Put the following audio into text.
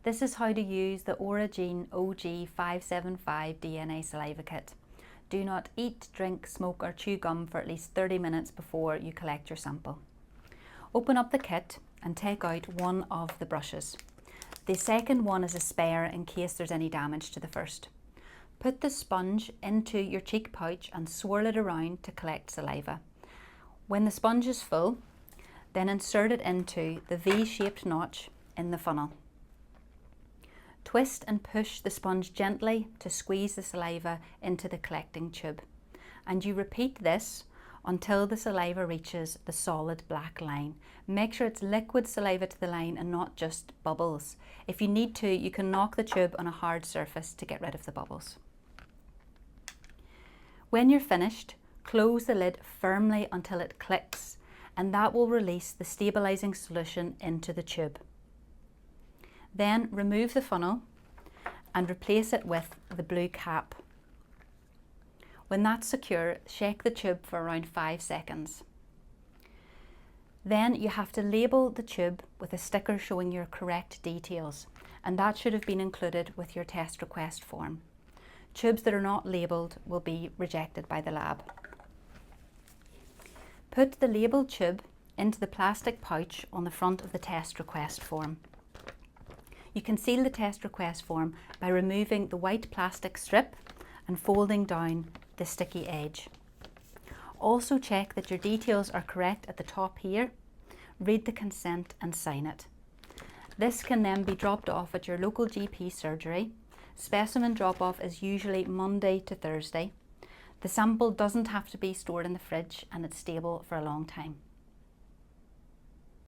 This is how to use the ORAgene OGD-575 DNA saliva kit. Do not eat, drink, smoke or chew gum for at least 30 minutes before you collect your sample. Open up the kit and take out one of the brushes. The second one is a spare in case there's any damage to the first. Put the sponge into your cheek pouch and swirl it around to collect saliva. When the sponge is full, then insert it into the V-shaped notch in the funnel. Twist and push the sponge gently to squeeze the saliva into the collecting tube. And you repeat this until the saliva reaches the solid black line. Make sure it's liquid saliva to the line and not just bubbles. If you need to, you can knock the tube on a hard surface to get rid of the bubbles. When you're finished, close the lid firmly until it clicks, and that will release the stabilizing solution into the tube. Then remove the funnel and replace it with the blue cap. When that's secure, shake the tube for around 5 seconds. Then you have to label the tube with a sticker showing your correct details, and that should have been included with your test request form. Tubes that are not labelled will be rejected by the lab. Put the labelled tube into the plastic pouch on the front of the test request form. You can seal the test request form by removing the white plastic strip and folding down the sticky edge. Also check that your details are correct at the top here. Read the consent and sign it. This can then be dropped off at your local GP surgery. Specimen drop-off is usually Monday to Thursday. The sample doesn't have to be stored in the fridge and it's stable for a long time.